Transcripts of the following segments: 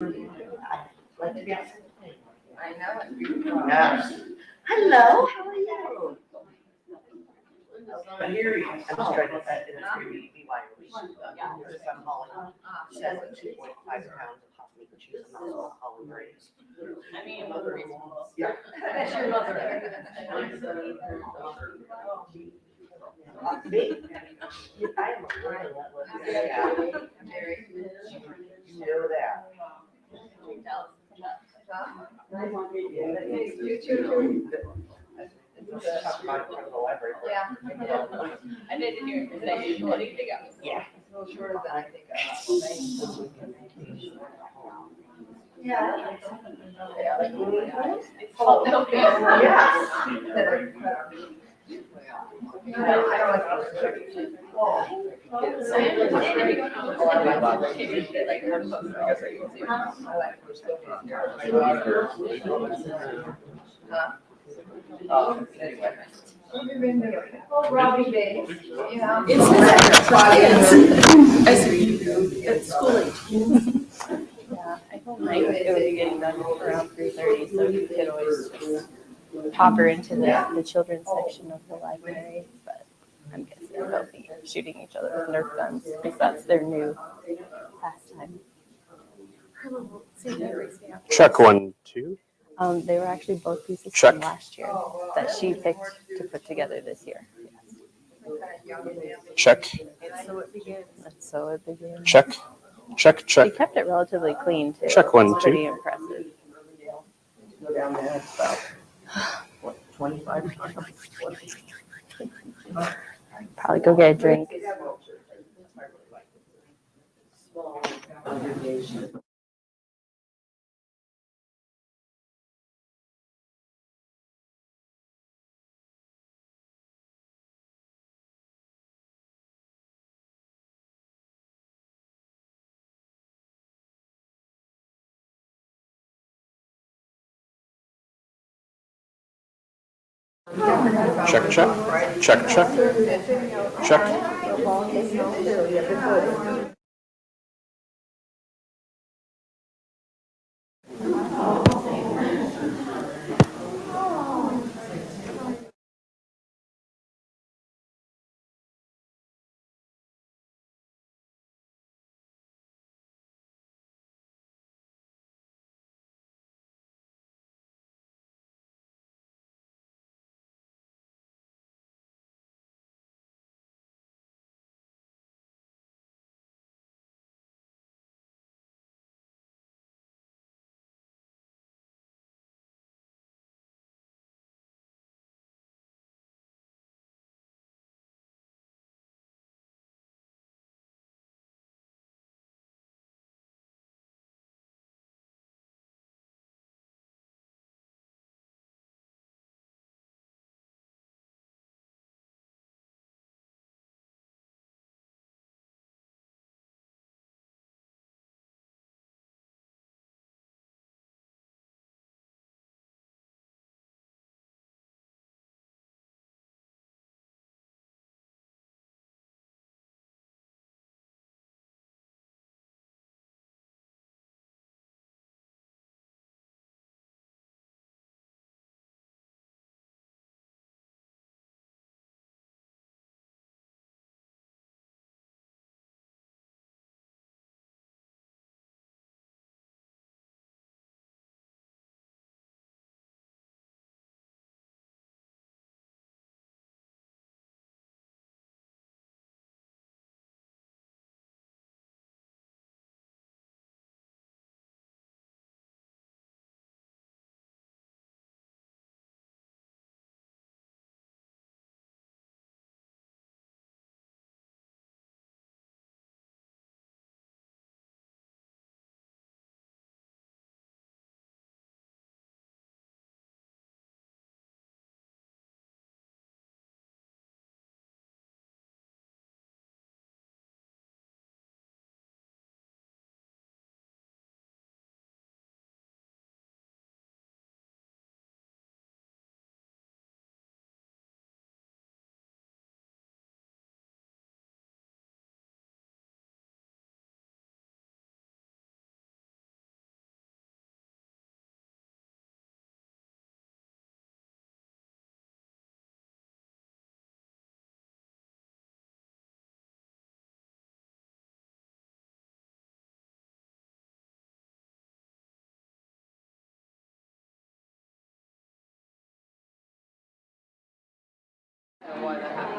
I know it. Yes. Hello, how are you? I'm just trying to set in a 3D BYOB. Because I'm hauling 7.5 pounds of hot meat and cheese. I'm not hauling grains. I mean, mother reasonable. Yeah. That's your mother. Me? I am a little. Yeah. You know that. Yeah. I did hear him say, well, he got me. Yeah. So short that I think. Yeah. Oh, no, Yeah. Robbie Bay, yeah. It's school age. Yeah, I told Mike it would be getting done around 3:30, so he could always just pop her into the children's section of the library. But I'm guessing they'll be shooting each other with Nerf guns because that's their new pastime. Her little Savery stamp. Check 1, 2. They were actually both pieces Check. from last year that she picked to put together this year. Check. And so it begins. And so it begins. Check. Check. She Check. kept it relatively clean too. Check 1, It's 2. pretty impressive. Go down there, it's about, what, 25? Probably go get a drink. Small congregation. Check. Check. Check. Check. Check. more than happy.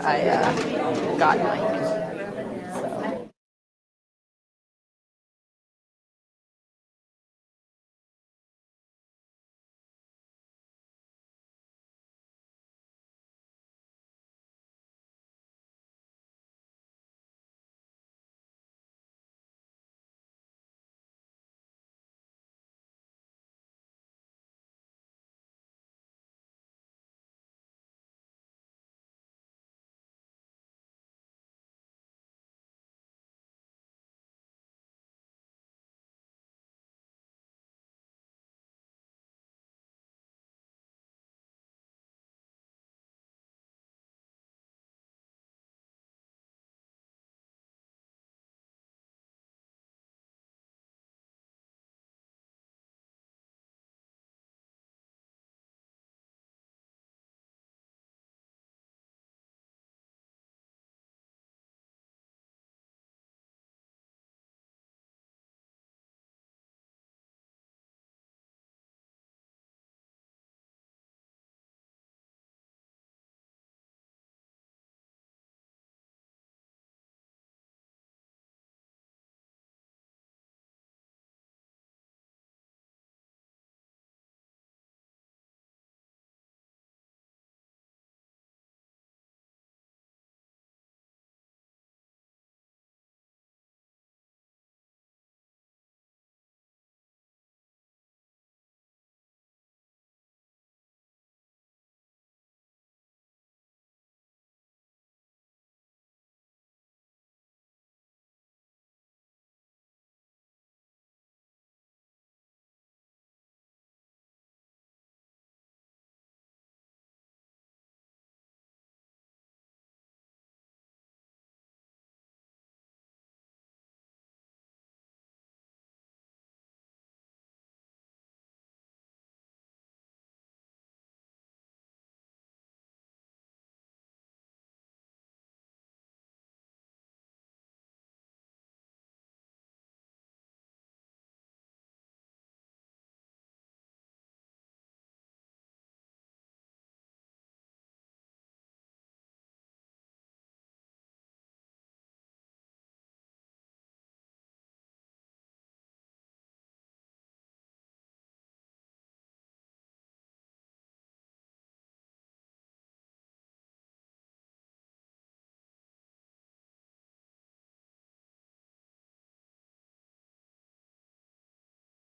I got mine. So.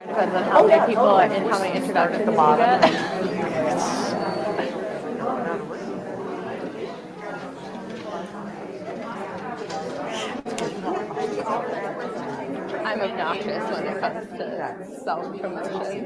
Depends on how many people are and how many introductions you get. I'm obnoxious when it comes to self-promotion.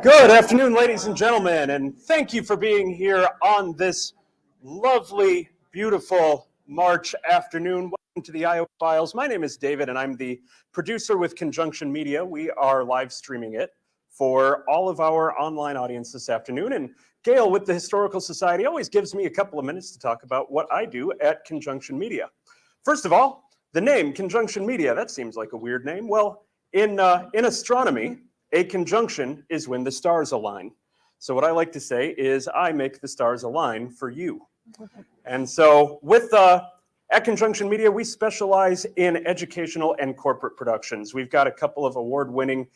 Good afternoon, ladies and gentlemen, and thank you for being here on this lovely, beautiful March afternoon. Welcome to the IO Files. My name is David, and I'm the producer with Conjunction Media. We are live streaming it for all of our online audience this afternoon. And Gail with the Historical Society always gives me a couple of minutes to talk about what I do at Conjunction Media. First of all, the name Conjunction Media, that seems like a weird name. Well, in astronomy, a conjunction is when the stars align. So what I like to say is I make the stars align for you. And so at Conjunction Media, we specialize in educational and corporate productions. We've got a couple of award-winning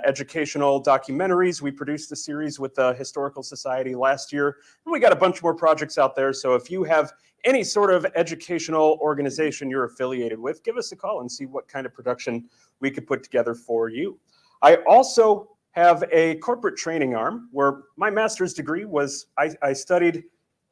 educational documentaries. We produced a series with the Historical Society last year, and we got a bunch more projects out there. So if you have any sort of educational organization you're affiliated with, give us a call and see what kind of production we could put together for you. I also have a corporate training arm where my master's degree was, I studied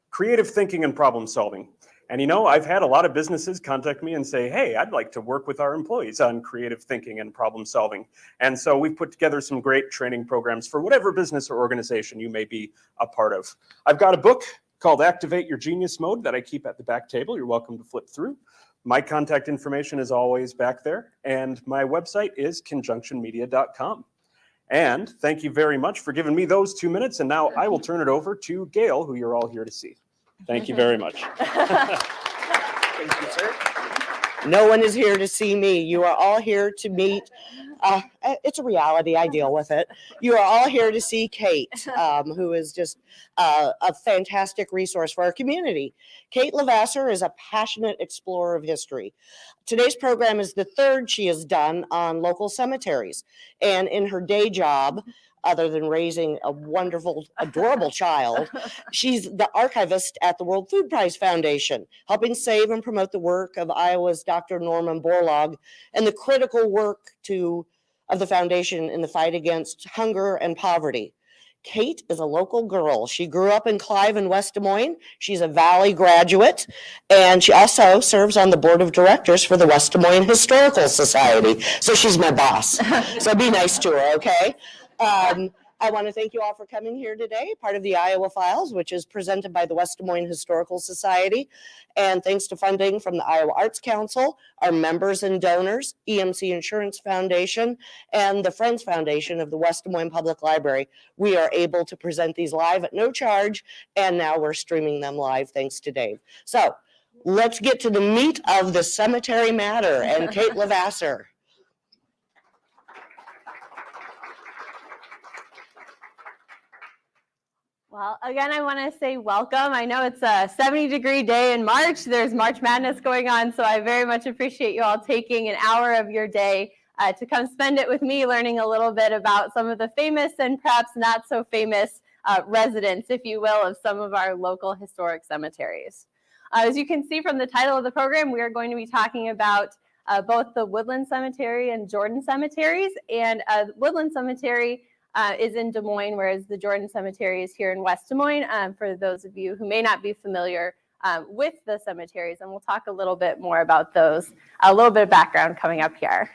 creative thinking and problem solving. And you know, I've had a lot of businesses contact me and say, hey, I'd like to work with our employees on creative thinking and problem solving. And so we've put together some great training programs for whatever business or organization you may be a part of. I've got a book called Activate Your Genius Mode that I keep at the back table. You're welcome to flip through. My contact information is always back there. And my website is conjunctionmedia.com. And thank you very much for giving me those 2 minutes. And now I will turn it over to Gail, who you're all here to see. Thank you very much. Thank you, sir. No one is here to see me. You are all here to meet. It's a reality. I deal with it. You are all here to see Kate, who is just a fantastic resource for our community. Kate Levasseur is a passionate explorer of history. Today's program is the third she has done on local cemeteries. And in her day job, other than raising a wonderful, adorable child, she's the archivist at the World Food Prize Foundation, helping save and promote the work of Iowa's Dr. Norman Borlaug and the critical work of the foundation in the fight against hunger and poverty. Kate is a local girl. She grew up in Clive in West Des Moines. She's a Valley graduate, and she also serves on the board of directors for the West Des Moines Historical Society. So she's my boss. So be nice to her, okay? I want to thank you all for coming here today, part of the Iowa Files, which is presented by the West Des Moines Historical Society. And thanks to funding from the Iowa Arts Council, our members and donors, EMC Insurance Foundation, and the Friends Foundation of the West Des Moines Public Library, we are able to present these live at no charge, and now we're streaming them live thanks to Dave. So let's get to the meat of the cemetery matter and Kate Levasseur. Well, again, I want to say welcome. I know it's a 70-degree day in March. There's March Madness going on, so I very much appreciate you all taking an hour of your day to come spend it with me, learning a little bit about some of the famous and perhaps not so famous residents, if you will, of some of our local historic cemeteries. As you can see from the title of the program, we are going to be talking about both the Woodland Cemetery and Jordan Cemeteries. And Woodland Cemetery is in Des Moines, whereas the Jordan Cemetery is here in West Des Moines, for those of you who may not be familiar with the cemeteries. And we'll talk a little bit more about those, a little bit of background coming up here.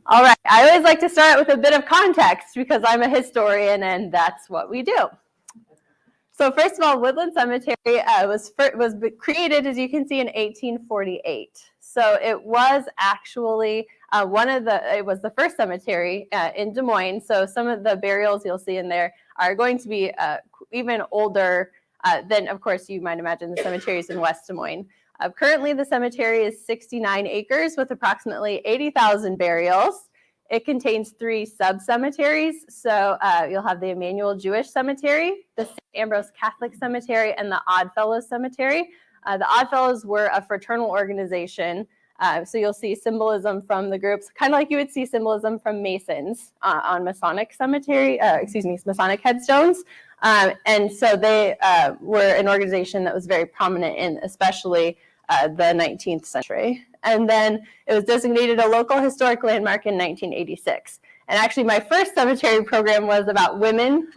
All right, I always like to start with a bit of context because I'm a historian and that's what we do. So first of all, Woodland Cemetery was created, as you can see, in 1848. So it was actually it was the first cemetery in Des Moines. So some of the burials you'll see in there are going to be even older than, of course, you might imagine the cemeteries in West Des Moines. Currently, the cemetery is 69 acres with approximately 80,000 burials. It contains 3 sub-cemeteries. So you'll have the Emmanuel Jewish Cemetery, the St. Ambrose Catholic Cemetery, and the Oddfellows Cemetery. The Oddfellows were a fraternal organization. So you'll see symbolism from the groups, kind of like you would see symbolism from Masons on Masonic Masonic headstones. And so they were an organization that was very prominent in especially the 19th century. And then it was designated a local historic landmark in 1986. And actually my first cemetery program was about women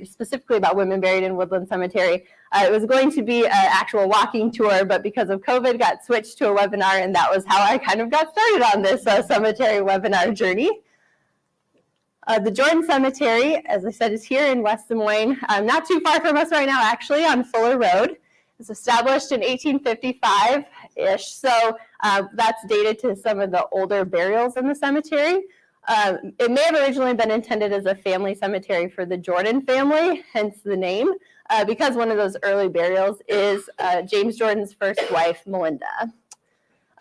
specifically about women buried in Woodland Cemetery. It was going to be an actual walking tour, but because of COVID got switched to a webinar, and that was how I kind of got started on this cemetery webinar journey. The Jordan Cemetery, as I said, is here in West Des Moines, not too far from us right now, actually, on Fuller Road. It was established in 1855-ish, so that's dated to some of the older burials in the cemetery. It may have originally been intended as a family cemetery for the Jordan family, hence the name, because one of those early burials is James Jordan's first wife, Melinda.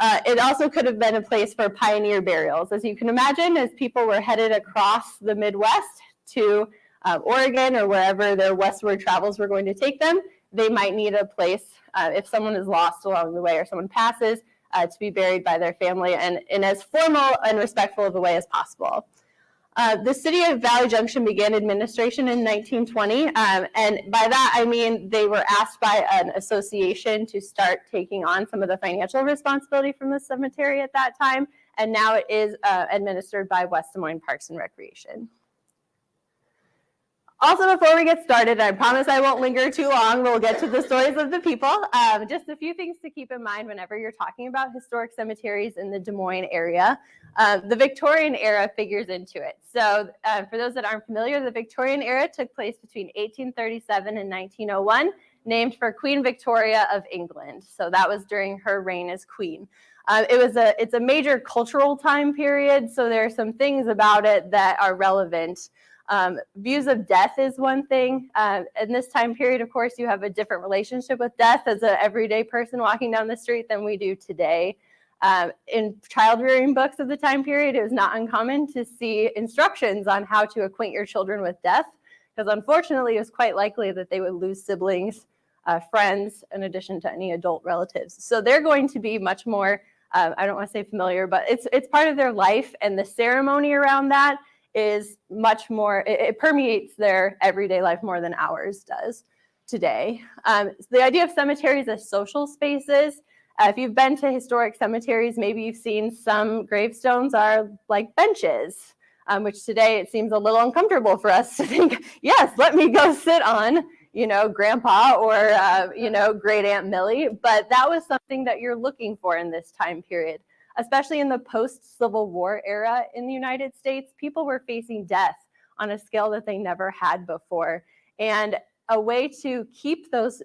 It also could have been a place for pioneer burials. As you can imagine, as people were headed across the Midwest to Oregon or wherever their westward travels were going to take them, they might need a place, if someone is lost along the way or someone passes, to be buried by their family and in as formal and respectful of a way as possible. The city of Valley Junction began administration in 1920, and by that I mean they were asked by an association to start taking on some of the financial responsibility from the cemetery at that time, and now it is administered by West Des Moines Parks and Recreation. Also, before we get started, I promise I won't linger too long. We'll get to the stories of the people. Just a few things to keep in mind whenever you're talking about historic cemeteries in the Des Moines area. The Victorian era figures into it. So for those that aren't familiar, the Victorian era took place between 1837 and 1901, named for Queen Victoria of England. So that was during her reign as queen. It's a major cultural time period, so there are some things about it that are relevant. Views of death is one thing. In this time period, of course, you have a different relationship with death as an everyday person walking down the street than we do today. In child rearing books of the time period, it was not uncommon to see instructions on how to acquaint your children with death, because unfortunately, it was quite likely that they would lose siblings, friends, in addition to any adult relatives. So they're going to be much more, I don't want to say familiar, but it's part of their life, and the ceremony around that is much more, it permeates their everyday life more than ours does today. The idea of cemeteries as social spaces, if you've been to historic cemeteries, maybe you've seen some gravestones are like benches, which today it seems a little uncomfortable for us to think, yes, let me go sit on, grandpa or, great Aunt Millie. But that was something that you're looking for in this time period, especially in the post-Civil War era in the United States. People were facing death on a scale that they never had before. And a way to keep those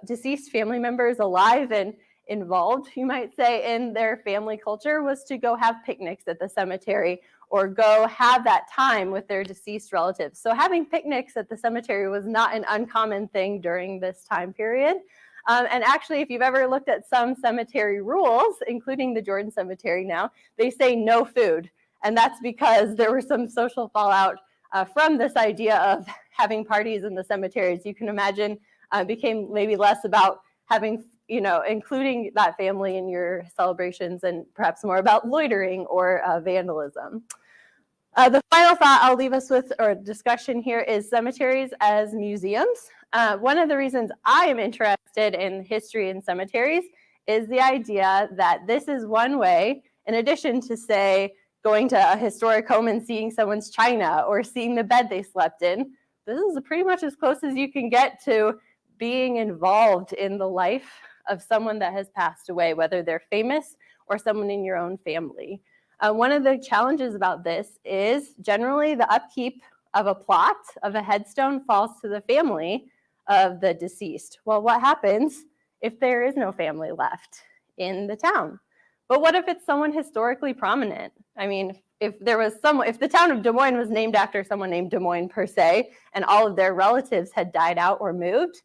deceased family members alive and involved, you might say, in their family culture was to go have picnics at the cemetery or go have that time with their deceased relatives. So having picnics at the cemetery was not an uncommon thing during this time period. And actually, if you've ever looked at some cemetery rules, including the Jordan Cemetery now, they say no food. And that's because there was some social fallout from this idea of having parties in the cemeteries. You can imagine became maybe less about having, including that family in your celebrations and perhaps more about loitering or vandalism. The final thought I'll leave us with, or discussion here, is cemeteries as museums. One of the reasons I am interested in history and cemeteries is the idea that this is one way, in addition to, say, going to a historic home and seeing someone's china or seeing the bed they slept in. This is pretty much as close as you can get to being involved in the life of someone that has passed away, whether they're famous or someone in your own family. One of the challenges about this is generally the upkeep of a plot, of a headstone, falls to the family of the deceased. Well, what happens if there is no family left in the town? But what if it's someone historically prominent? I mean, if the town of Des Moines was named after someone named Des Moines per se, and all of their relatives had died out or moved,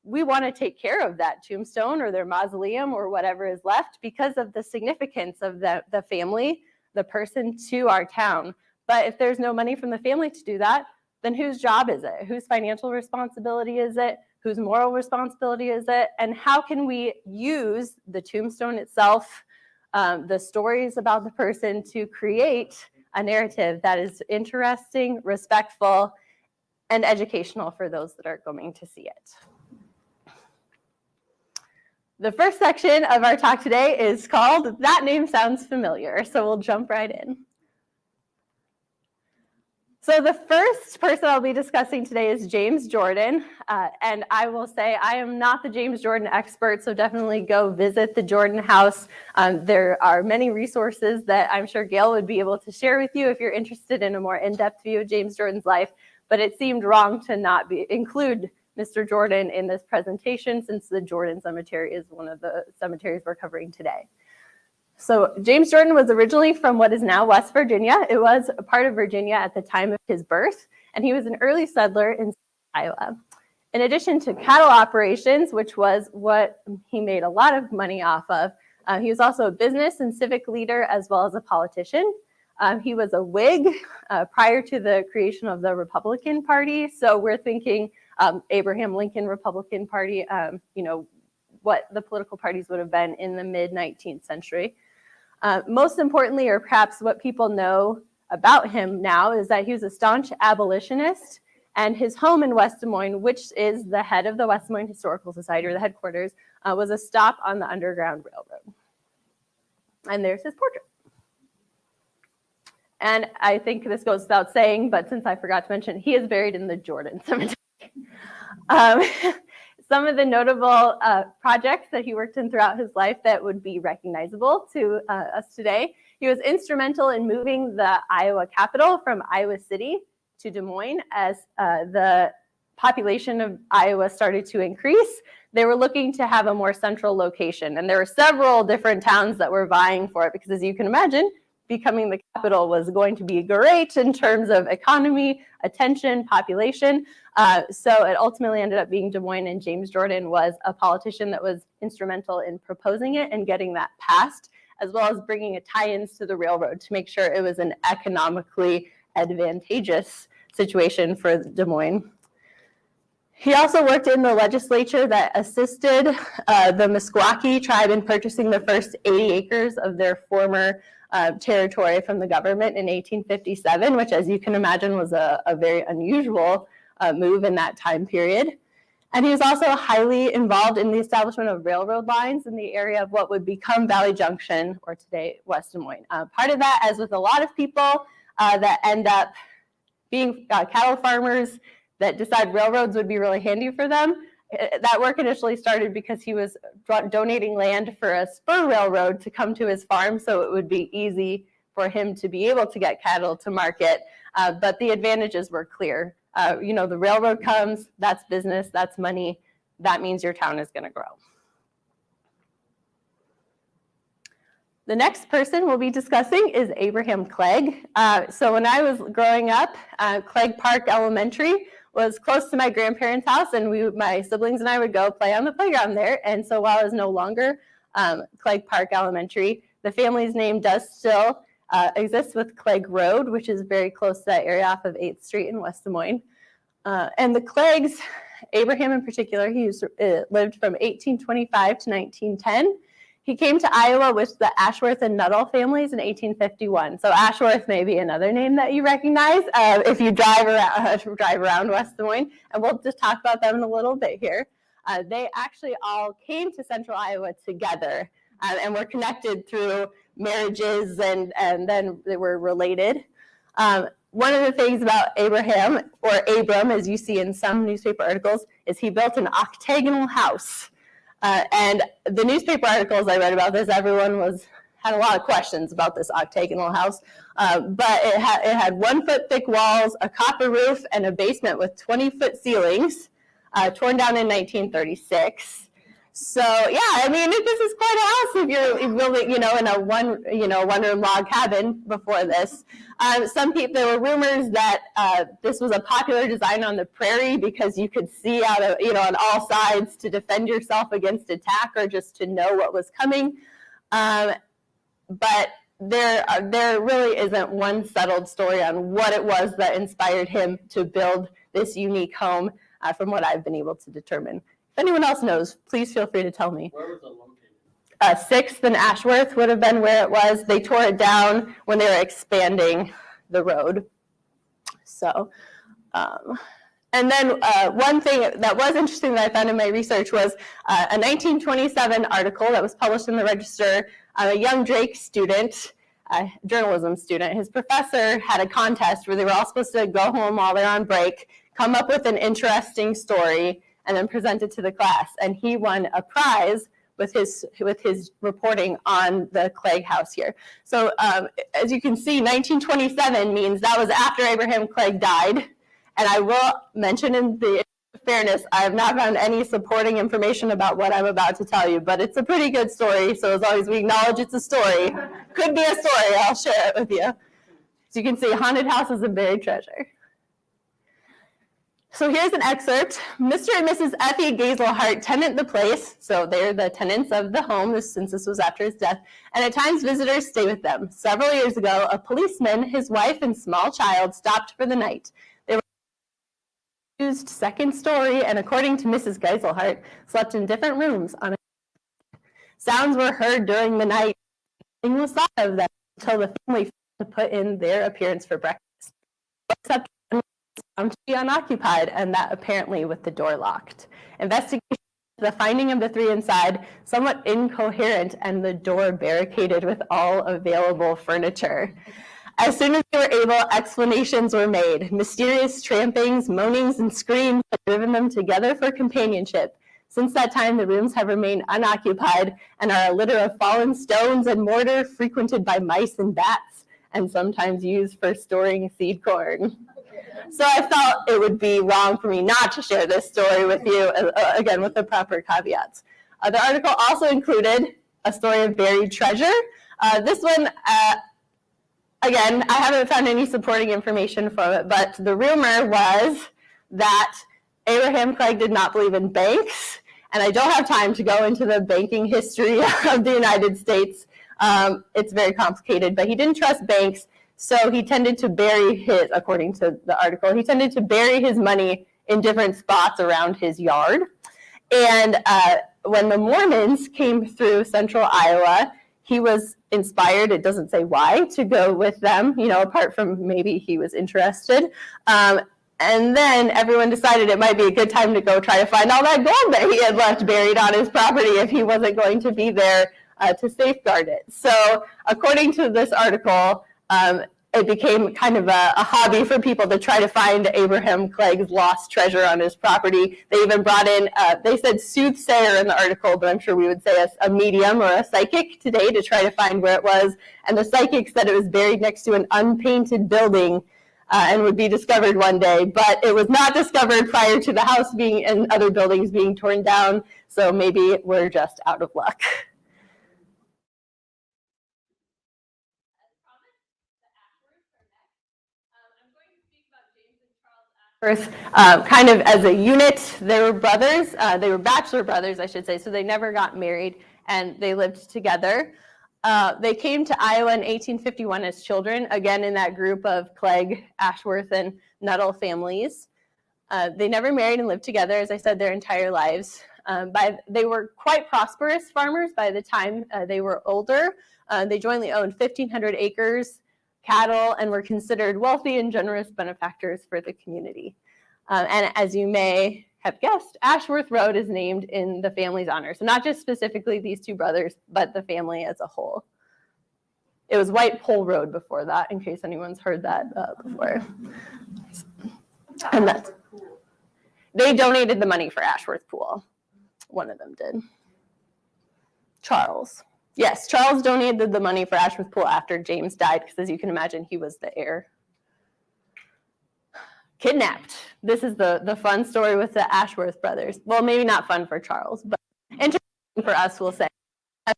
we want to take care of that tombstone or their mausoleum or whatever is left because of the significance of the family, the person, to our town. But if there's no money from the family to do that, then whose job is it? Whose financial responsibility is it? Whose moral responsibility is it? And how can we use the tombstone itself, the stories about the person, to create a narrative that is interesting, respectful, and educational for those that are going to see it? The first section of our talk today is called That Name Sounds Familiar, so we'll jump right in. So the first person I'll be discussing today is James Jordan, and I will say I am not the James Jordan expert, so definitely go visit the Jordan House. There are many resources that I'm sure Gail would be able to share with you if you're interested in a more in-depth view of James Jordan's life, but it seemed wrong to not include Mr. Jordan in this presentation, since the Jordan Cemetery is one of the cemeteries we're covering today. So James Jordan was originally from what is now West Virginia. It was a part of Virginia at the time of his birth, and he was an early settler in Iowa. In addition to cattle operations, which was what he made a lot of money off of, he was also a business and civic leader as well as a politician. He was a Whig prior to the creation of the Republican Party. So we're thinking Abraham Lincoln Republican Party, what the political parties would have been in the mid-19th century. Most importantly, or perhaps what people know about him now, is that he was a staunch abolitionist, and his home in West Des Moines, which is the head of the West Des Moines Historical Society, or the headquarters, was a stop on the Underground Railroad. And there's his portrait. And I think this goes without saying, but since I forgot to mention, he is buried in the Jordan Cemetery. Some of the notable projects that he worked in throughout his life that would be recognizable to us today: he was instrumental in moving the Iowa capital from Iowa City to Des Moines as the population of Iowa started to increase. They were looking to have a more central location, and there were several different towns that were vying for it because, as you can imagine, becoming the capital was going to be great in terms of economy, attention, population. So it ultimately ended up being Des Moines, and James Jordan was a politician that was instrumental in proposing it and getting that passed, as well as bringing tie-ins to the railroad to make sure it was an economically advantageous situation for Des Moines. He also worked in the legislature that assisted the Meskwaki tribe in purchasing the first 80 acres of their former territory from the government in 1857, which, as you can imagine, was a very unusual move in that time period. And he was also highly involved in the establishment of railroad lines in the area of what would become Valley Junction, or today West Des Moines. Part of that, as with a lot of people that end up being cattle farmers that decide railroads would be really handy for them, that work initially started because he was donating land for a spur railroad to come to his farm, so it would be easy for him to be able to get cattle to market. But the advantages were clear. The railroad comes, that's business, that's money, that means your town is going to grow. The next person we'll be discussing is Abraham Clegg. So when I was growing up, Clegg Park Elementary was close to my grandparents' house, and my siblings and I would go play on the playground there. And so while it's no longer Clegg Park Elementary, the family's name does still exist with Clegg Road, which is very close to that area off of 8th Street in West Des Moines. And the Cleggs, Abraham in particular, he lived from 1825 to 1910. He came to Iowa with the Ashworth and Nuttall families in 1851. So Ashworth may be another name that you recognize if you drive around West Des Moines, and we'll just talk about them in a little bit here. They actually all came to Central Iowa together and were connected through marriages, and then they were related. One of the things about Abraham, or Abram, as you see in some newspaper articles, is he built an octagonal house. And the newspaper articles I read about this, everyone had a lot of questions about this octagonal house. But it had 1 foot thick walls, a copper roof, and a basement with 20-foot ceilings, torn down in 1936. So yeah, I mean, this is quite a house if you're building, in a one-room log cabin before this. There were rumors that this was a popular design on the prairie because you could see out of, on all sides to defend yourself against attack or just to know what was coming. But there really isn't one settled story on what it was that inspired him to build this unique home, from what I've been able to determine. If anyone else knows, please feel free to tell me. Where was it located? 6th and Ashworth would have been where it was. They tore it down when they were expanding the road. So, and then one thing that was interesting that I found in my research was a 1927 article that was published in the Register. A young Drake student, a journalism student, his professor had a contest where they were all supposed to go home while they're on break, come up with an interesting story, and then present it to the class. And he won a prize with his reporting on the Clegg house here. So as you can see, 1927 means that was after Abraham Clegg died. And I will mention, in the fairness, I have not found any supporting information about what I'm about to tell you, but it's a pretty good story. So as long as we acknowledge it's a story, could be a story, I'll share it with you. So you can see haunted houses and buried treasure. So here's an excerpt. Mr. and Mrs. Effie Gazelhart tenant the place, so they're the tenants of the home since this was after his death, and at times visitors stay with them. Several years ago, a policeman, his wife, and small child stopped for the night. They were used second story, and according to Mrs. Gazelhart, slept in different rooms. Sounds were heard during the night. Nothing was thought of them until the family to put in their appearance for breakfast. Except found to be unoccupied, and that apparently with the door locked. Investigation, the finding of the three inside, somewhat incoherent, and the door barricaded with all available furniture. As soon as they were able, explanations were made. Mysterious trampings, moanings, and screams had driven them together for companionship. Since that time, the rooms have remained unoccupied and are a litter of fallen stones and mortar frequented by mice and bats, and sometimes used for storing seed corn. So I felt it would be wrong for me not to share this story with you, again, with the proper caveats. The article also included a story of buried treasure. This one, again, I haven't found any supporting information from it, but the rumor was that Abraham Clegg did not believe in banks, and I don't have time to go into the banking history of the United States. It's very complicated, but he didn't trust banks, so he tended to bury his, according to the article, he tended to bury his money in different spots around his yard. And when the Mormons came through central Iowa, he was inspired, it doesn't say why, to go with them, apart from maybe he was interested. And then everyone decided it might be a good time to go try to find all that gold that he had left buried on his property if he wasn't going to be there to safeguard it. So according to this article, it became kind of a hobby for people to try to find Abraham Clegg's lost treasure on his property. They even brought in, they said soothsayer in the article, but I'm sure we would say a medium or a psychic today to try to find where it was. And the psychic said it was buried next to an unpainted building and would be discovered one day. But it was not discovered prior to the house being and other buildings being torn down. So maybe we're just out of luck. Kind of as a unit. They were brothers. They were bachelor brothers, I should say, so they never got married, and they lived together. They came to Iowa in 1851 as children, again in that group of Clegg, Ashworth, and Nuttall families. They never married and lived together, as I said, their entire lives. They were quite prosperous farmers by the time they were older. They jointly owned 1,500 acres, cattle, and were considered wealthy and generous benefactors for the community. And as you may have guessed, Ashworth Road is named in the family's honor. So not just specifically these two brothers, but the family as a whole. It was White Pole Road before that, in case anyone's heard that before. And that's, they donated the money for Ashworth Pool. One of them did. Charles. Yes, Charles donated the money for Ashworth Pool after James died, because as you can imagine, he was the heir. Kidnapped. This is the fun story with the Ashworth brothers. Well, maybe not fun for Charles, but interesting for us, we'll say.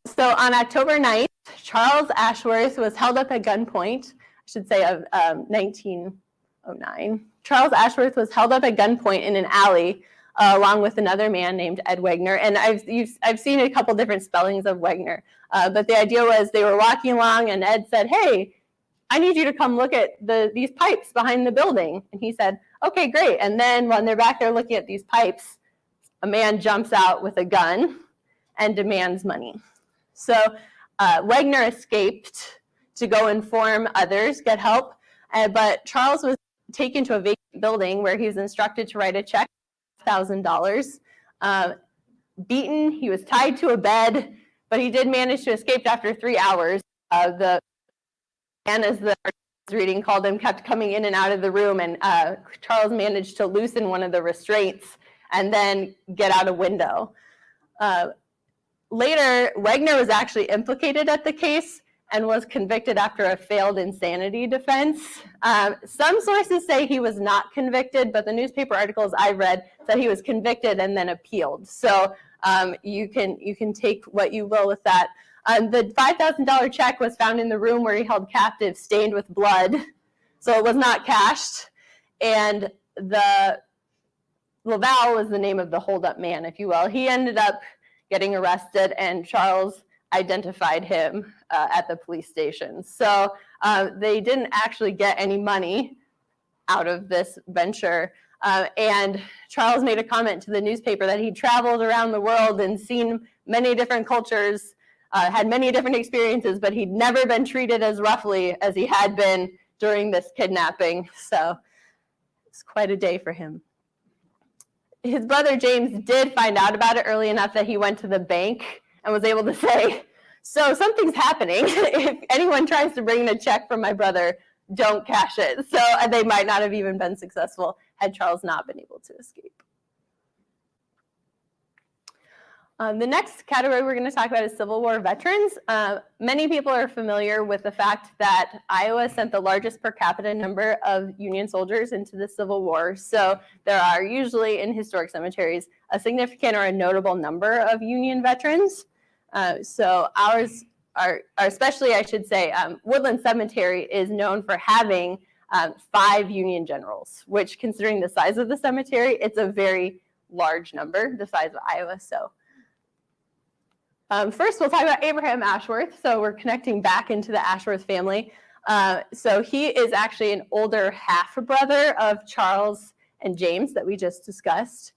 So on October 9th, Charles Ashworth was held up at gunpoint, I should say of 1909. Charles Ashworth was held up at gunpoint in an alley along with another man named Ed Wagner. And I've seen a couple different spellings of Wagner. But the idea was they were walking along and Ed said, "Hey, I need you to come look at these pipes behind the building." And he said, "Okay, great." And then when they're back there looking at these pipes, a man jumps out with a gun and demands money. So Wagner escaped to go inform others, get help. But Charles was taken to a vacant building where he was instructed to write a check for $1,000. Beaten, he was tied to a bed, but he did manage to escape after 3 hours. The man, as the reading called him, kept coming in and out of the room, and Charles managed to loosen one of the restraints and then get out a window. Later, Wagner was actually implicated at the case and was convicted after a failed insanity defense. Some sources say he was not convicted, but the newspaper articles I read said he was convicted and then appealed. So you can take what you will with that. The $5,000 check was found in the room where he held captive, stained with blood, so it was not cashed. And the Laval was the name of the holdup man, if you will. He ended up getting arrested, and Charles identified him at the police station. So they didn't actually get any money out of this venture. And Charles made a comment to the newspaper that he traveled around the world and seen many different cultures, had many different experiences, but he'd never been treated as roughly as he had been during this kidnapping. So it's quite a day for him. His brother James did find out about it early enough that he went to the bank and was able to say, "So something's happening. If anyone tries to bring in a check from my brother, don't cash it." So they might not have even been successful had Charles not been able to escape. The next category we're going to talk about is Civil War veterans. Many people are familiar with the fact that Iowa sent the largest per capita number of Union soldiers into the Civil War. So there are usually in historic cemeteries a significant or a notable number of Union veterans. So ours especially I should say, Woodland Cemetery is known for having 5 Union generals, which considering the size of the cemetery, it's a very large number, the size of Iowa. So first we'll talk about Abraham Ashworth. So we're connecting back into the Ashworth family. So he is actually an older half-brother of Charles and James that we just discussed.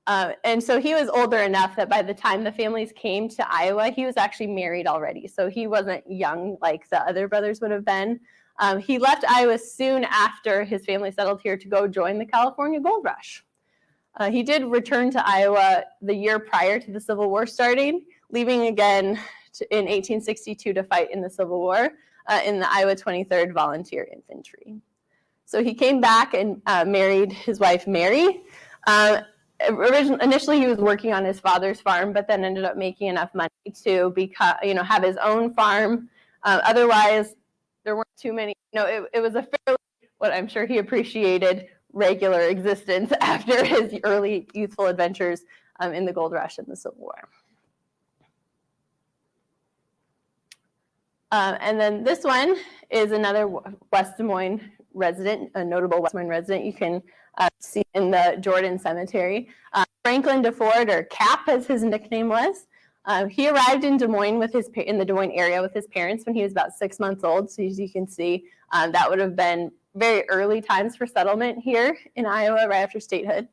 And so he was older enough that by the time the families came to Iowa, he was actually married already. So he wasn't young like the other brothers would have been. He left Iowa soon after his family settled here to go join the California Gold Rush. He did return to Iowa the year prior to the Civil War starting, leaving again in 1862 to fight in the Civil War in the Iowa 23rd Volunteer Infantry. So he came back and married his wife, Mary. Initially, he was working on his father's farm, but then ended up making enough money to have his own farm. Otherwise, there weren't too many. It was a fairly, what I'm sure he appreciated, regular existence after his early youthful adventures in the Gold Rush and the Civil War. And then this one is another West Des Moines resident, a notable West Des Moines resident. You can see in the Jordan Cemetery. Franklin DeFord, or Cap as his nickname was, he arrived in Des Moines in the Des Moines area with his parents when he was about 6 months old. So as you can see, that would have been very early times for settlement here in Iowa right after statehood.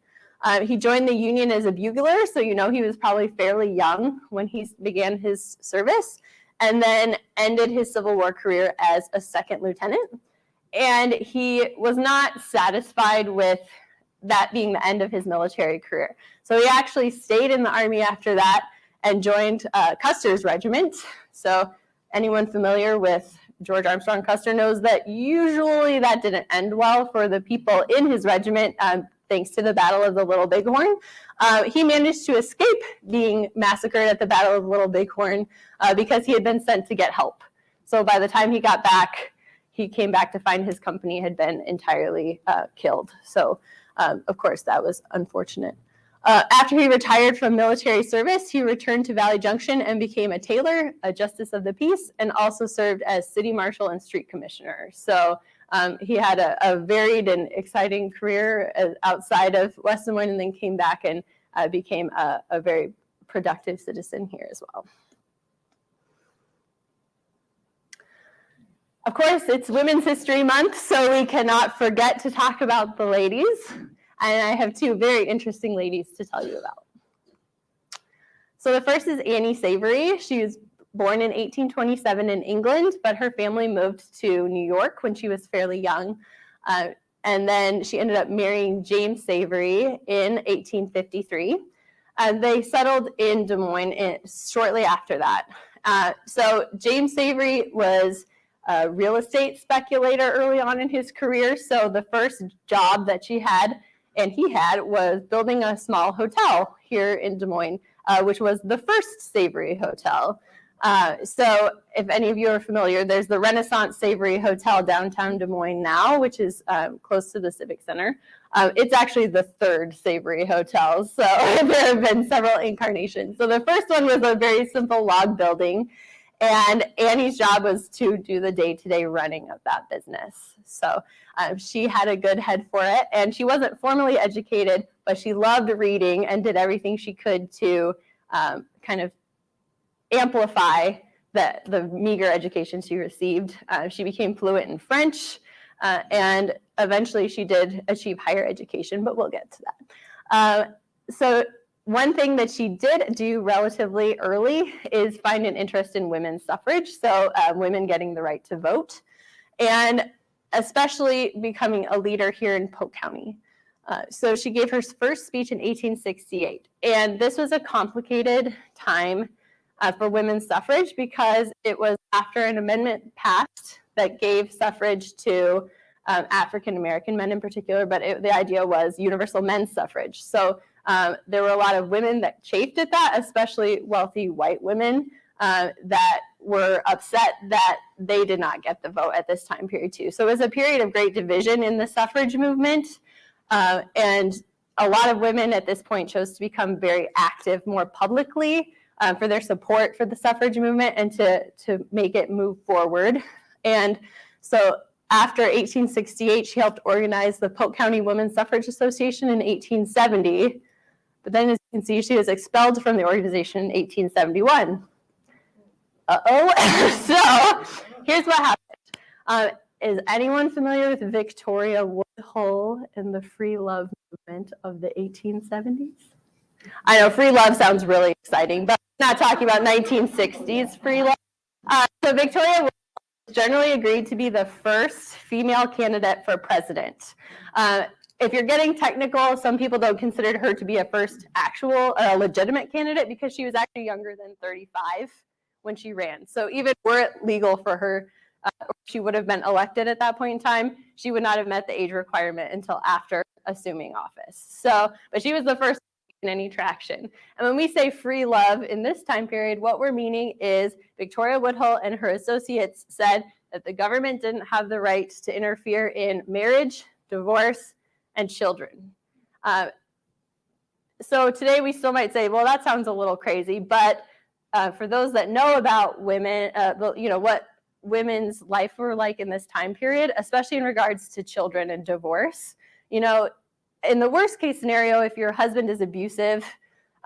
He joined the Union as a bugler, so he was probably fairly young when he began his service, and then ended his Civil War career as a second lieutenant. And he was not satisfied with that being the end of his military career. So he actually stayed in the Army after that and joined Custer's regiment. So anyone familiar with George Armstrong Custer knows that usually that didn't end well for the people in his regiment, thanks to the Battle of the Little Bighorn. He managed to escape being massacred at the Battle of Little Bighorn because he had been sent to get help. So by the time he got back, he came back to find his company had been entirely killed. So, of course, that was unfortunate. After he retired from military service, he returned to Valley Junction and became a tailor, a justice of the peace, and also served as city marshal and street commissioner. So he had a varied and exciting career outside of West Des Moines, and then came back and became a very productive citizen here as well. Of course, it's Women's History Month, so we cannot forget to talk about the ladies. And I have 2 very interesting ladies to tell you about. So the first is Annie Savery. She was born in 1827 in England, but her family moved to New York when she was fairly young. And then she ended up marrying James Savery in 1853. They settled in Des Moines shortly after that. So James Savery was a real estate speculator early on in his career. So the first job that he had was building a small hotel here in Des Moines, which was the first Savery Hotel. So if any of you are familiar, there's the Renaissance Savery Hotel downtown Des Moines now, which is close to the Civic Center. It's actually the third Savery Hotel, so there have been several incarnations. So the first one was a very simple log building, and Annie's job was to do the day-to-day running of that business. So she had a good head for it, and she wasn't formally educated, but she loved reading and did everything she could to kind of amplify the meager education she received. She became fluent in French, and eventually she did achieve higher education, but we'll get to that. So one thing that she did do relatively early is find an interest in women's suffrage, so women getting the right to vote, and especially becoming a leader here in Polk County. So she gave her first speech in 1868, and this was a complicated time for women's suffrage because it was after an amendment passed that gave suffrage to African American men in particular, but the idea was universal men's suffrage. So there were a lot of women that chafed at that, especially wealthy white women that were upset that they did not get the vote at this time period too. So it was a period of great division in the suffrage movement, and a lot of women at this point chose to become very active more publicly for their support for the suffrage movement and to make it move forward. And so after 1868, she helped organize the Polk County Women's Suffrage Association in 1870. But then, as you can see, she was expelled from the organization in 1871. So here's what happened. Is anyone familiar with Victoria Woodhull and the free love movement of the 1870s? I know free love sounds really exciting, but I'm not talking about 1960s free love. So Victoria Woodhull generally agreed to be the first female candidate for president. If you're getting technical, some people don't consider her to be a first actual or a legitimate candidate because she was actually younger than 35 when she ran. So even were it legal for her, she would have been elected at that point in time, she would not have met the age requirement until after assuming office. So, but she was the first in any traction. And when we say free love in this time period, what we're meaning is Victoria Woodhull and her associates said that the government didn't have the right to interfere in marriage, divorce, and children. So today we still might say, well, that sounds a little crazy, but for those that know about women, what women's life were like in this time period, especially in regards to children and divorce, in the worst case scenario, if your husband is abusive,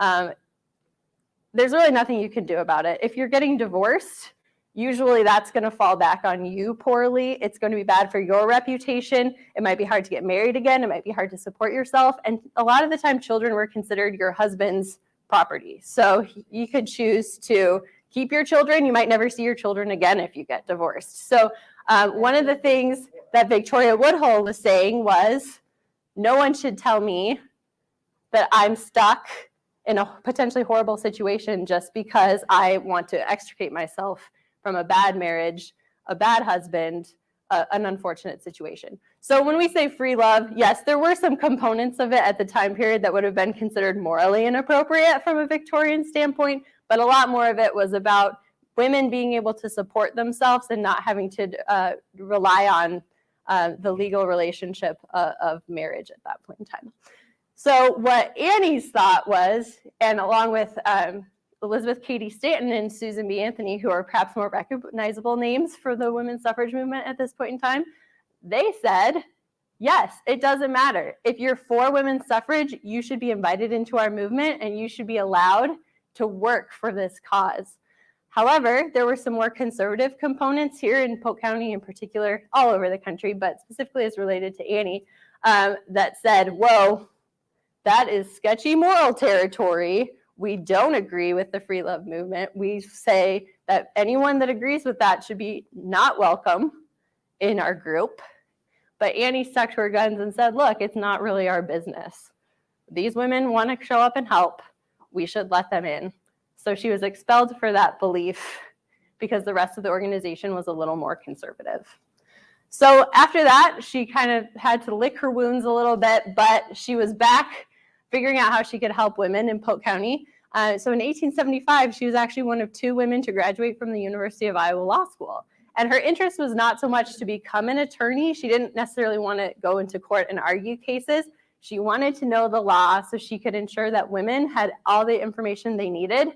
there's really nothing you can do about it. If you're getting divorced, usually that's going to fall back on you poorly. It's going to be bad for your reputation. It might be hard to get married again. It might be hard to support yourself. And a lot of the time, children were considered your husband's property. So you could choose to keep your children. You might never see your children again if you get divorced. So one of the things that Victoria Woodhull was saying was, no one should tell me that I'm stuck in a potentially horrible situation just because I want to extricate myself from a bad marriage, a bad husband, an unfortunate situation. So when we say free love, yes, there were some components of it at the time period that would have been considered morally inappropriate from a Victorian standpoint, but a lot more of it was about women being able to support themselves and not having to rely on the legal relationship of marriage at that point in time. So what Annie's thought was, and along with Elizabeth Cady Stanton and Susan B. Anthony, who are perhaps more recognizable names for the women's suffrage movement at this point in time, they said, yes, it doesn't matter. If you're for women's suffrage, you should be invited into our movement and you should be allowed to work for this cause. However, there were some more conservative components here in Polk County in particular, all over the country, but specifically as related to Annie, that said, whoa, that is sketchy moral territory. We don't agree with the free love movement. We say that anyone that agrees with that should be not welcome in our group. But Annie stuck to her guns and said, look, it's not really our business. These women want to show up and help. We should let them in. So she was expelled for that belief because the rest of the organization was a little more conservative. So after that, she kind of had to lick her wounds a little bit, but she was back figuring out how she could help women in Polk County. So in 1875, she was actually one of 2 women to graduate from the University of Iowa Law School. And her interest was not so much to become an attorney. She didn't necessarily want to go into court and argue cases. She wanted to know the law so she could ensure that women had all the information they needed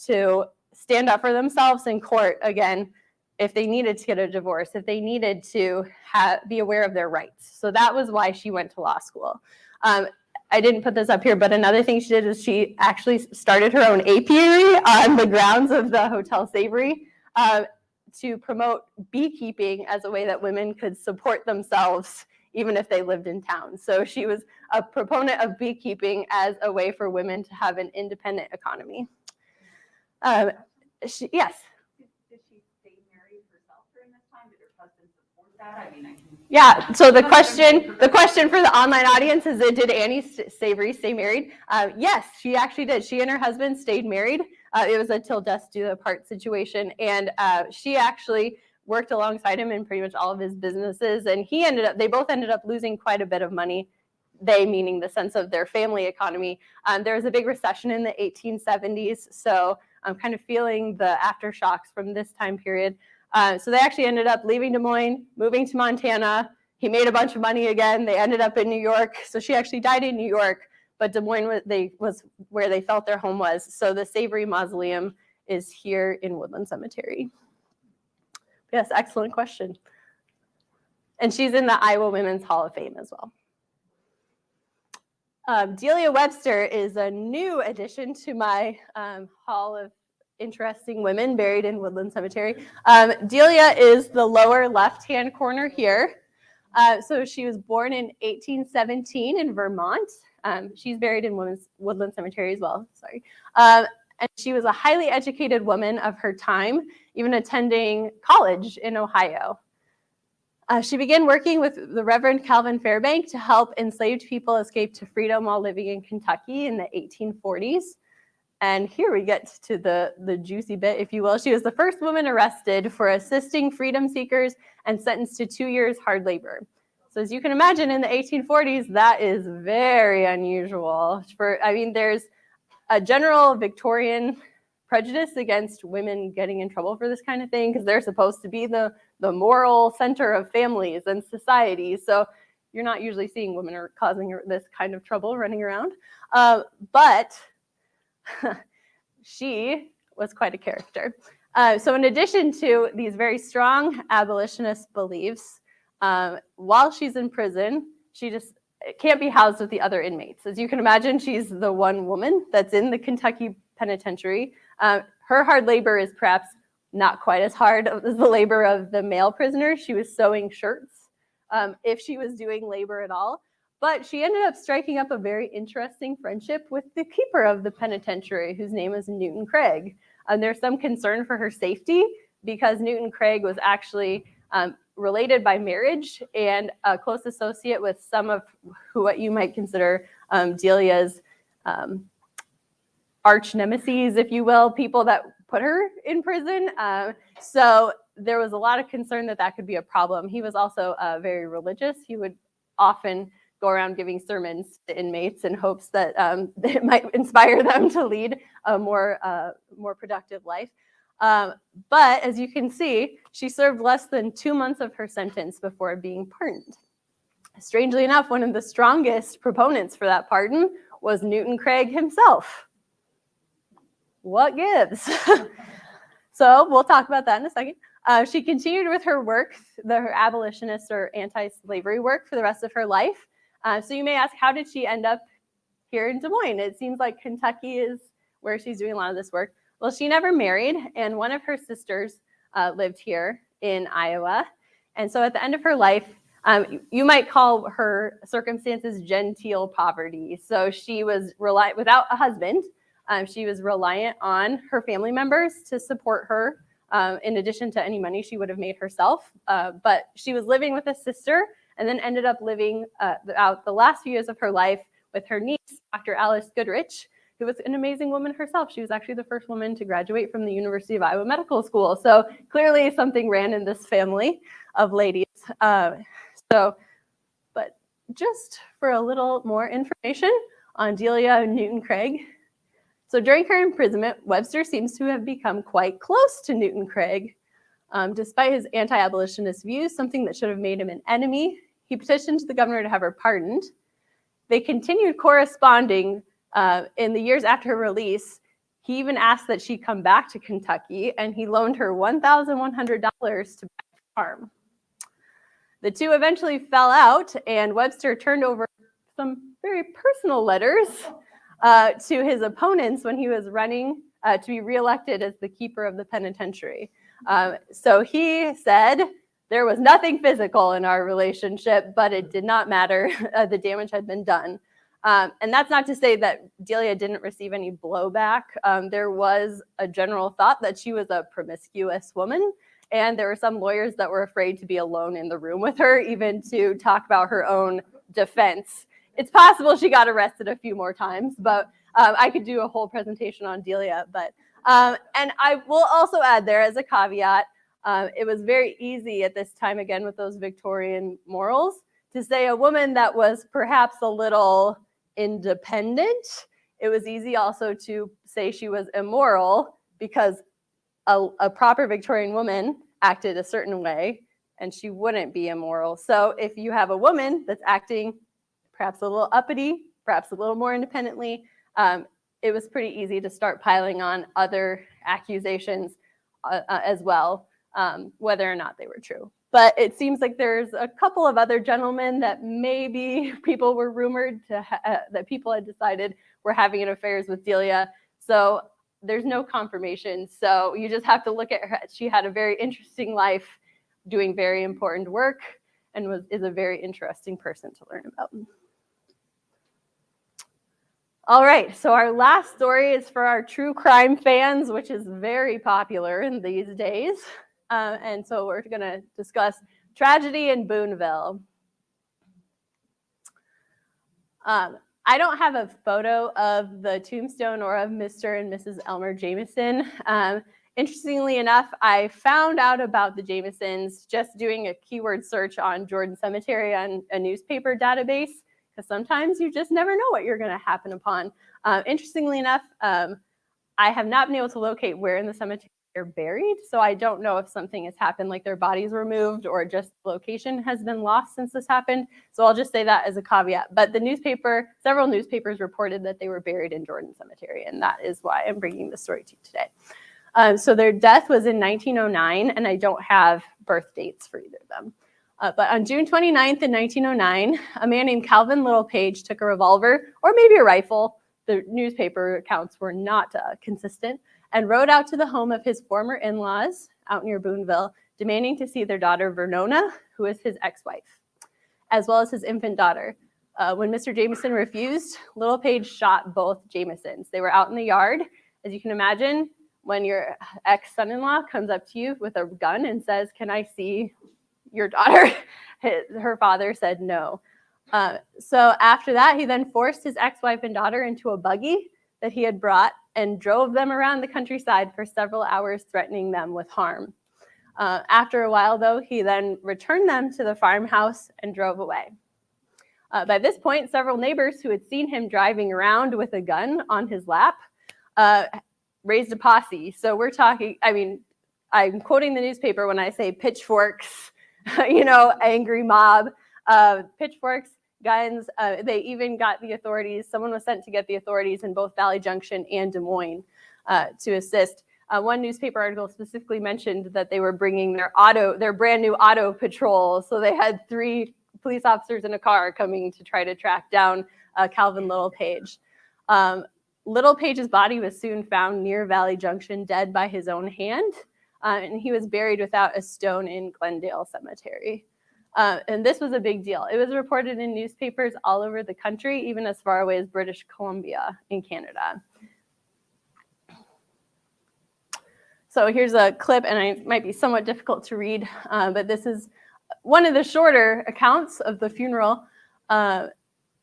to stand up for themselves in court, again, if they needed to get a divorce, if they needed to be aware of their rights. So that was why she went to law school. I didn't put this up here, but another thing she did is she actually started her own apiary on the grounds of the Hotel Savery to promote beekeeping as a way that women could support themselves even if they lived in town. So she was a proponent of beekeeping as a way for women to have an independent economy. Yes? Did she stay married herself during this time? Did her husband support that? I mean, Yeah, so the question for the online audience is, did Annie Savery stay married? Yes, she actually did. She and her husband stayed married. It was a till death do the part situation, and she actually worked alongside him in pretty much all of his businesses, and they both ended up losing quite a bit of money. They meaning the sense of their family economy. There was a big recession in the 1870s, so I'm kind of feeling the aftershocks from this time period. So they actually ended up leaving Des Moines, moving to Montana. He made a bunch of money again. They ended up in New York. So she actually died in New York, but Des Moines was where they felt their home was. So the Savery Mausoleum is here in Woodland Cemetery. Yes, excellent question. And she's in the Iowa Women's Hall of Fame as well. Delia Webster is a new addition to my Hall of Interesting Women buried in Woodland Cemetery. Delia is the lower left-hand corner here. So she was born in 1817 in Vermont. She's buried in Woodland Cemetery as well, sorry. And she was a highly educated woman of her time, even attending college in Ohio. She began working with the Reverend Calvin Fairbank to help enslaved people escape to freedom while living in Kentucky in the 1840s. And here we get to the juicy bit, if you will. She was the first woman arrested for assisting freedom seekers and sentenced to 2 years hard labor. So as you can imagine, in the 1840s, that is very unusual. There's a general Victorian prejudice against women getting in trouble for this kind of thing because they're supposed to be the moral center of families and societies. So you're not usually seeing women are causing this kind of trouble running around. But she was quite a character. So in addition to these very strong abolitionist beliefs, while she's in prison, she just can't be housed with the other inmates. As you can imagine, she's the one woman that's in the Kentucky penitentiary. Her hard labor is perhaps not quite as hard as the labor of the male prisoners. She was sewing shirts, if she was doing labor at all. But she ended up striking up a very interesting friendship with the keeper of the penitentiary, whose name is Newton Clegg. There's some concern for her safety because Newton Clegg was actually related by marriage and a close associate with some of what you might consider Delia's arch nemesis, if you will, people that put her in prison. So there was a lot of concern that could be a problem. He was also very religious. He would often go around giving sermons to inmates in hopes that it might inspire them to lead a more productive life. But as you can see, she served less than 2 months of her sentence before being pardoned. Strangely enough, one of the strongest proponents for that pardon was Newton Clegg himself. What gives? So we'll talk about that in a second. She continued with her work, her abolitionist or anti-slavery work, for the rest of her life. So you may ask, how did she end up here in Des Moines? It seems like Kentucky is where she's doing a lot of this work. Well, she never married, and one of her sisters lived here in Iowa. And so at the end of her life, you might call her circumstances genteel poverty. So she was without a husband. She was reliant on her family members to support her, in addition to any money she would have made herself. But she was living with a sister and then ended up living out the last few years of her life with her niece, Dr. Alice Goodrich, who was an amazing woman herself. She was actually the first woman to graduate from the University of Iowa Medical School. So clearly something ran in this family of ladies. But just for a little more information on Delia and Newton Clegg. So during her imprisonment, Webster seems to have become quite close to Newton Clegg. Despite his anti-abolitionist views, something that should have made him an enemy, he petitioned the governor to have her pardoned. They continued corresponding in the years after her release. He even asked that she come back to Kentucky, and he loaned her $1,100 to buy a farm. The two eventually fell out, and Webster turned over some very personal letters to his opponents when he was running to be reelected as the keeper of the penitentiary. So he said, there was nothing physical in our relationship, but it did not matter. The damage had been done. And that's not to say that Delia didn't receive any blowback. There was a general thought that she was a promiscuous woman, and there were some lawyers that were afraid to be alone in the room with her, even to talk about her own defense. It's possible she got arrested a few more times, but I could do a whole presentation on Delia. And I will also add there as a caveat, it was very easy at this time, again, with those Victorian morals, to say a woman that was perhaps a little independent. It was easy also to say she was immoral because a proper Victorian woman acted a certain way and she wouldn't be immoral. So if you have a woman that's acting perhaps a little uppity perhaps a little more independently, it was pretty easy to start piling on other accusations as well, whether or not they were true. But it seems like there's a couple of other gentlemen that maybe people were rumored to that people had decided were having affairs with Delia. So there's no confirmation. So you just have to look at her. She had a very interesting life, doing very important work, and is a very interesting person to learn about. All right, so our last story is for our true crime fans, which is very popular in these days. And so we're going to discuss tragedy in Boonville. I don't have a photo of the tombstone or of Mr. and Mrs. Elmer Jamison. Interestingly enough, I found out about the Jamisons just doing a keyword search on Jordan Cemetery on a newspaper database, because sometimes you just never know what you're going to happen upon. Interestingly enough, I have not been able to locate where in the cemetery they're buried, so I don't know if something has happened, like their bodies were moved or just location has been lost since this happened. So I'll just say that as a caveat. But several newspapers reported that they were buried in Jordan Cemetery, and that is why I'm bringing this story to you today. So their death was in 1909, and I don't have birth dates for either of them. But on June 29th in 1909, a man named Calvin Littlepage took a revolver, or maybe a rifle, the newspaper accounts were not consistent, and rode out to the home of his former in-laws out near Boonville, demanding to see their daughter Vernona, who is his ex-wife, as well as his infant daughter. When Mr. Jamison refused, Littlepage shot both Jamisons. They were out in the yard. As you can imagine, when your ex-son-in-law comes up to you with a gun and says, "Can I see your daughter?" Her father said no. So after that, he then forced his ex-wife and daughter into a buggy that he had brought and drove them around the countryside for several hours, threatening them with harm. After a while, though, he then returned them to the farmhouse and drove away. By this point, several neighbors who had seen him driving around with a gun on his lap raised a posse. So we're talking, I'm quoting the newspaper when I say pitchforks, angry mob, pitchforks, guns. They even got the authorities. Someone was sent to get the authorities in both Valley Junction and Des Moines to assist. One newspaper article specifically mentioned that they were bringing their brand new auto patrol. So they had 3 police officers in a car coming to try to track down Calvin Littlepage. Littlepage's body was soon found near Valley Junction, dead by his own hand, and he was buried without a stone in Glendale Cemetery. And this was a big deal. It was reported in newspapers all over the country, even as far away as British Columbia in Canada. So here's a clip, and it might be somewhat difficult to read, but this is one of the shorter accounts of the funeral.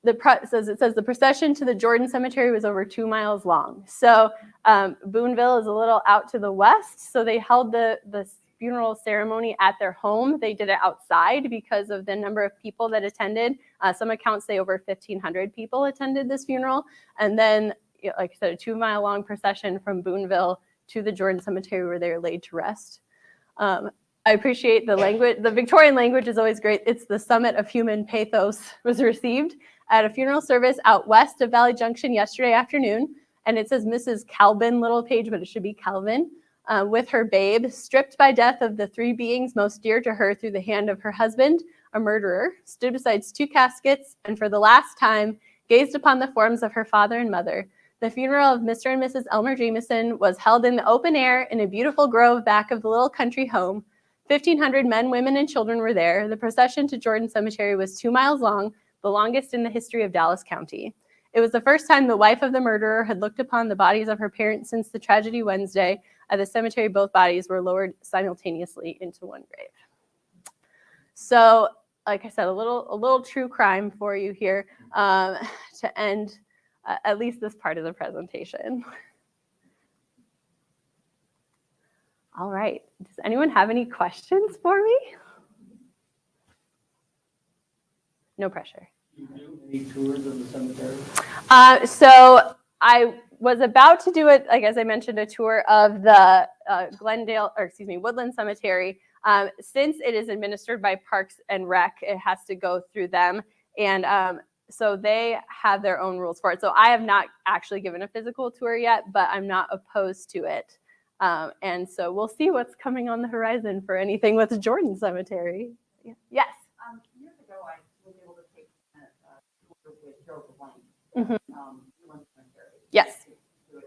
It says the procession to the Jordan Cemetery was over 2 miles long. So Boonville is a little out to the west, so they held the funeral ceremony at their home. They did it outside because of the number of people that attended. Some accounts say over 1,500 people attended this funeral. And then, like I said, a 2 mile long procession from Boonville to the Jordan Cemetery where they were laid to rest. I appreciate the language. The Victorian language is always great. It's the summit of human pathos was received at a funeral service out west of Valley Junction yesterday afternoon. And it says Mrs. Calvin Littlepage, but it should be Calvin. With her babe, stripped by death of the 3 beings most dear to her through the hand of her husband, a murderer, stood beside 2 caskets, and for the last time gazed upon the forms of her father and mother. The funeral of Mr. and Mrs. Elmer Jamison was held in the open air in a beautiful grove back of the little country home. 1,500 men, women, and children were there. The procession to Jordan Cemetery was 2 miles long, the longest in the history of Dallas County. It was the first time the wife of the murderer had looked upon the bodies of her parents since the tragedy Wednesday. At the cemetery, both bodies were lowered simultaneously into one grave. So, like I said, a little true crime for you here to end at least this part of the presentation. All right. Does anyone have any questions for me? No pressure. You do any tours of the cemetery? So I was about to do it, like as I mentioned, a tour of the Woodland Cemetery. Since it is administered by Parks and Rec, it has to go through them. And So they have their own rules for it. So I have not actually given a physical tour yet, but I'm not opposed to it. And so we'll see what's coming on the horizon for anything with Jordan Cemetery. Yes. Years ago, I was able to take a tour with Gerald LeBlanc, Mhm. Woodland Cemetery. Yes. It was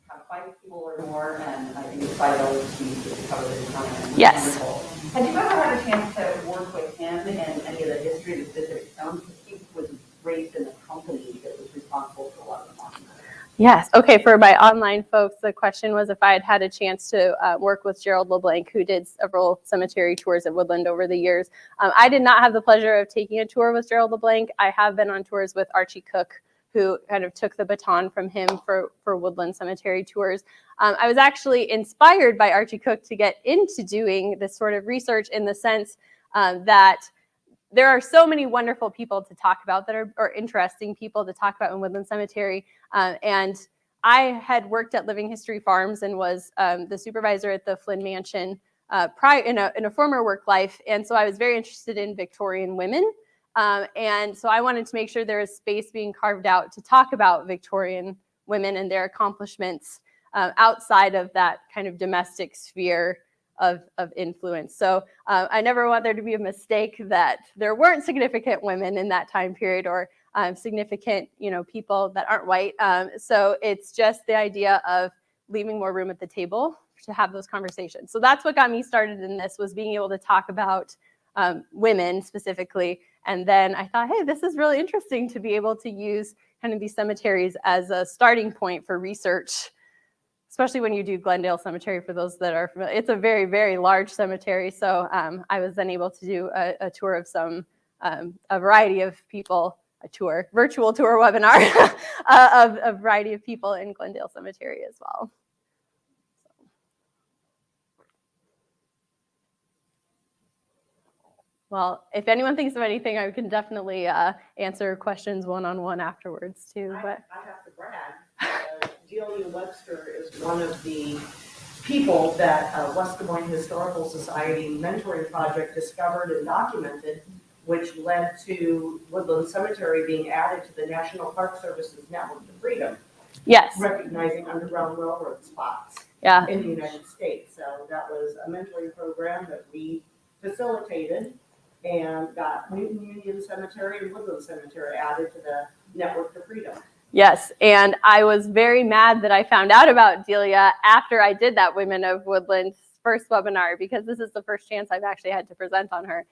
kind of 5 people or more, and I think it's $5 to cover the time. Yes. Wonderful. Have you ever had a chance to work with him in any of the history of the specific stones? Because he was raised in a company that was responsible for a lot of the monuments. Yes. Okay. For my online folks, the question was if I had had a chance to work with Gerald LeBlanc, who did several cemetery tours at Woodland over the years. I did not have the pleasure of taking a tour with Gerald LeBlanc. I have been on tours with Archie Cook, who kind of took the baton from him for Woodland Cemetery tours. I was actually inspired by Archie Cook to get into doing this sort of research in the sense that there are so many wonderful people to talk about that are interesting people to talk about in Woodland Cemetery. And I had worked at Living History Farms and was the supervisor at the Flynn Mansion prior in a former work life. And so I was very interested in Victorian women. And so I wanted to make sure there was space being carved out to talk about Victorian women and their accomplishments outside of that kind of domestic sphere of influence. So I never want there to be a mistake that there weren't significant women in that time period or significant, people that aren't white. So it's just the idea of leaving more room at the table to have those conversations. So that's what got me started in this, was being able to talk about women specifically. And then I thought, hey, this is really interesting to be able to use kind of these cemeteries as a starting point for research, especially when you do Glendale Cemetery. For those that are familiar, it's a very, very large cemetery. So I was then able to do a tour of a variety of people, virtual tour webinar of a variety of people in Glendale Cemetery as well. Well, if anyone thinks of anything, I can definitely answer questions one-on-one afterwards too. But I have to brag. Delia Webster is one of the people that West Des Moines Historical Society mentoring project discovered and documented, which led to Woodland Cemetery being added to the National Park Service's Network of Freedom. Yes. Recognizing Underground Railroad spots in the United States. So that was a mentoring program that we facilitated and got Newton Union Cemetery and Woodland Cemetery added to the Network of Freedom. Yes, and I was very mad that I found out about Delia after I did that Women of Woodland's first webinar, because this is the first chance I've actually had to present on her.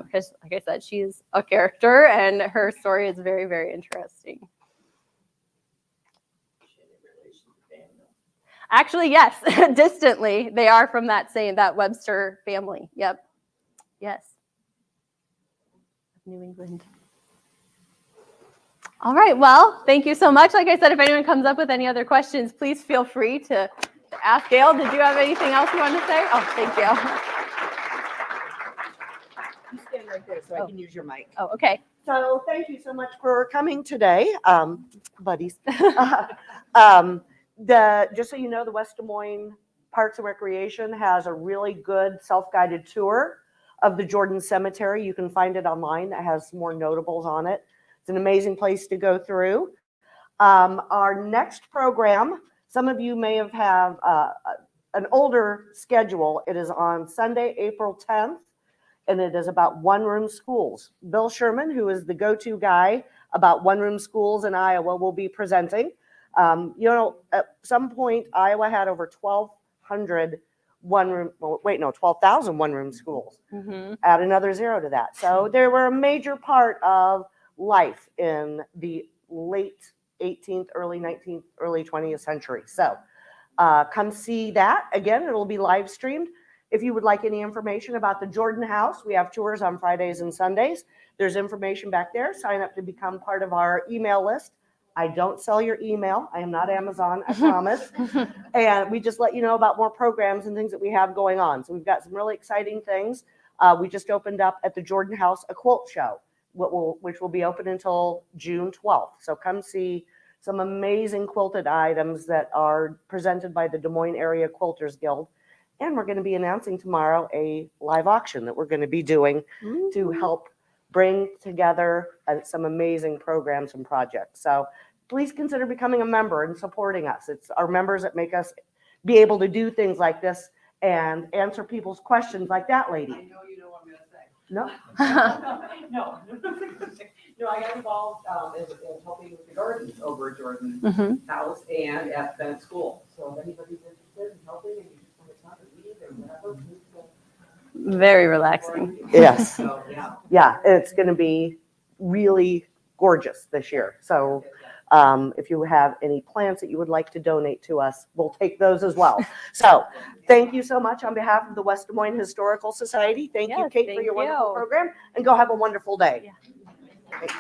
Because, like I said, she's a character and her story is very, very interesting. Actually, yes, distantly, they are from that Webster family. Yep. Yes. New England. All right, well, thank you so much. Like I said, if anyone comes up with any other questions, please feel free to ask. Gail, did you have anything else you wanted to say? Oh, thank you. You stand right there so I can use your mic. Oh, okay. So thank you so much for coming today, buddies. Just so you know, the West Des Moines Parks and Recreation has a really good self-guided tour of the Jordan Cemetery. You can find it online. That has some more notables on it. It's an amazing place to go through. Our next program, some of you may have an older schedule. It is on Sunday, April 10th, and it is about one-room schools. Bill Sherman, who is the go-to guy about one-room schools in Iowa, will be presenting. At some point, Iowa had over 1,200 12,000 one-room schools. Mm-hmm. Add another 0 to that. So they were a major part of life in the late 18th, early 19th, early 20th century. So come see that. Again, it'll be live streamed. If you would like any information about the Jordan House, we have tours on Fridays and Sundays. There's information back there. Sign up to become part of our email list. I don't sell your email. I am not Amazon, I promise. And we just let you know about more programs and things that we have going on. So we've got some really exciting things. We just opened up at the Jordan House a quilt show, which will be open until June 12th. So come see some amazing quilted items that are presented by the Des Moines Area Quilters Guild. And we're going to be announcing tomorrow a live auction that we're going to be doing to help bring together some amazing programs and projects. So please consider becoming a member and supporting us. It's our members that make us be able to do things like this and answer people's questions like that I lady. know you know what I'm gonna say. No? No, no, I got involved in helping with the gardens over at Jordan's Mhm. house and at Bennett School. So if anybody's interested in helping and you just want to talk to me or whatever, please go. Very relaxing. Yes. So, yeah. Yeah, it's going to be really gorgeous this year. So if you have any plants that you would like to donate to us, we'll take those as well. So thank you so much on behalf of the West Des Moines Historical Society. Thank you, Yes, Kate, for thank your wonderful you. program, and go have a wonderful day. Yeah. Thanks.